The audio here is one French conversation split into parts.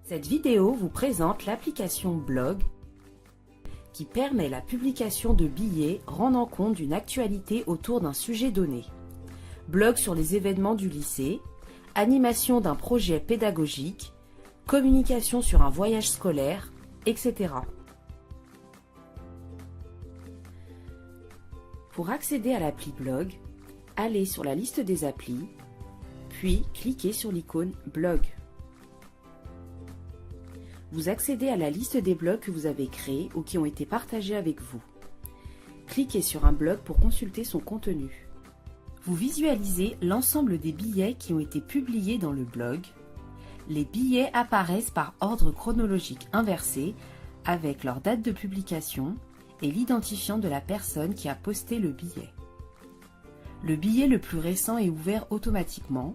Cette vidéo vous présente l'application Blog qui permet la publication de billets rendant compte d'une actualité autour d'un sujet donné. Blog sur les événements du lycée, animation d'un projet pédagogique, communication sur un voyage scolaire, etc. Pour accéder à l'appli Blog, allez sur la liste des applis, puis cliquez sur l'icône Blog. Vous accédez à la liste des blogs que vous avez créés ou qui ont été partagés avec vous. Cliquez sur un blog pour consulter son contenu. Vous visualisez l'ensemble des billets qui ont été publiés dans le blog. Les billets apparaissent par ordre chronologique inversé avec leur date de publication et l'identifiant de la personne qui a posté le billet. Le billet le plus récent est ouvert automatiquement.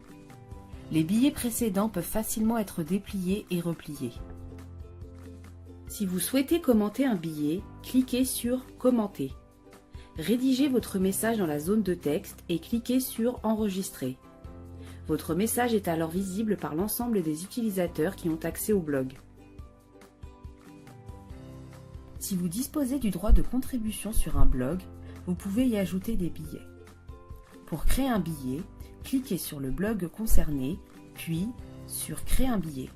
Les billets précédents peuvent facilement être dépliés et repliés. Si vous souhaitez commenter un billet, cliquez sur « Commenter ». Rédigez votre message dans la zone de texte et cliquez sur « Enregistrer ». Votre message est alors visible par l'ensemble des utilisateurs qui ont accès au blog. Si vous disposez du droit de contribution sur un blog, vous pouvez y ajouter des billets. Pour créer un billet, cliquez sur le blog concerné, puis sur « Créer un billet ».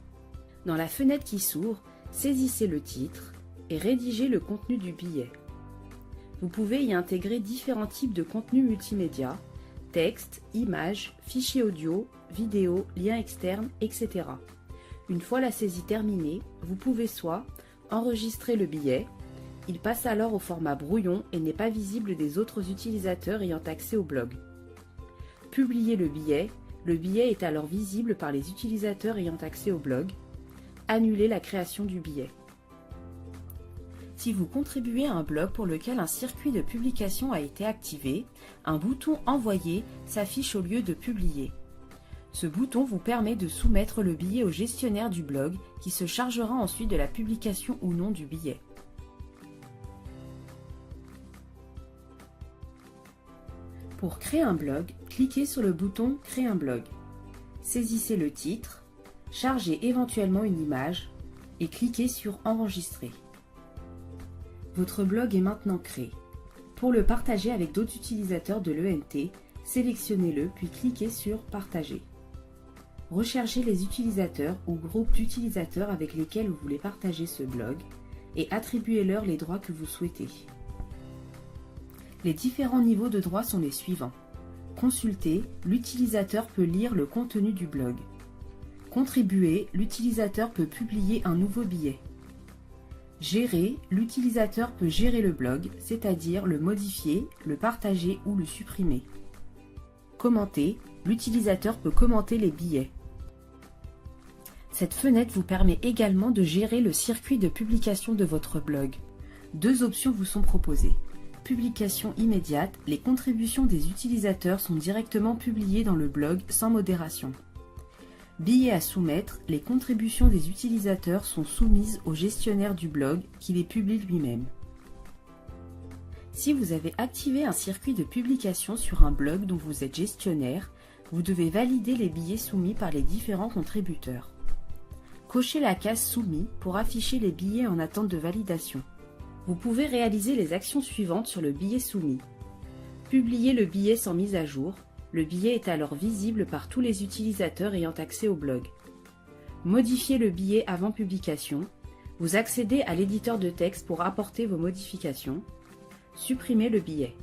Dans la fenêtre qui s'ouvre, saisissez le titre et rédigez le contenu du billet. Vous pouvez y intégrer différents types de contenus multimédia, texte, images, fichiers audio, vidéo, liens externes, etc. Une fois la saisie terminée, vous pouvez soit enregistrer le billet, il passe alors au format brouillon et n'est pas visible des autres utilisateurs ayant accès au blog. Publier le billet est alors visible par les utilisateurs ayant accès au blog. Annuler la création du billet. Si vous contribuez à un blog pour lequel un circuit de publication a été activé, un bouton « Envoyer » s'affiche au lieu de « Publier ». Ce bouton vous permet de soumettre le billet au gestionnaire du blog qui se chargera ensuite de la publication ou non du billet. Pour créer un blog, cliquez sur le bouton « Créer un blog ». Saisissez le titre, chargez éventuellement une image et cliquez sur « Enregistrer ». Votre blog est maintenant créé. Pour le partager avec d'autres utilisateurs de l'ENT, sélectionnez-le puis cliquez sur « Partager ». Recherchez les utilisateurs ou groupes d'utilisateurs avec lesquels vous voulez partager ce blog et attribuez-leur les droits que vous souhaitez. Les différents niveaux de droits sont les suivants. Consulter, l'utilisateur peut lire le contenu du blog. Contribuer, l'utilisateur peut publier un nouveau billet. Gérer, l'utilisateur peut gérer le blog, c'est-à-dire le modifier, le partager ou le supprimer. Commenter, l'utilisateur peut commenter les billets. Cette fenêtre vous permet également de gérer le circuit de publication de votre blog. Deux options vous sont proposées. Publication immédiate, les contributions des utilisateurs sont directement publiées dans le blog sans modération. Billets à soumettre, les contributions des utilisateurs sont soumises au gestionnaire du blog qui les publie lui-même. Si vous avez activé un circuit de publication sur un blog dont vous êtes gestionnaire, vous devez valider les billets soumis par les différents contributeurs. Cochez la case « Soumis » pour afficher les billets en attente de validation. Vous pouvez réaliser les actions suivantes sur le billet soumis. Publier le billet sans mise à jour. Le billet est alors visible par tous les utilisateurs ayant accès au blog. Modifier le billet avant publication. Vous accédez à l'éditeur de texte pour apporter vos modifications. Supprimer le billet.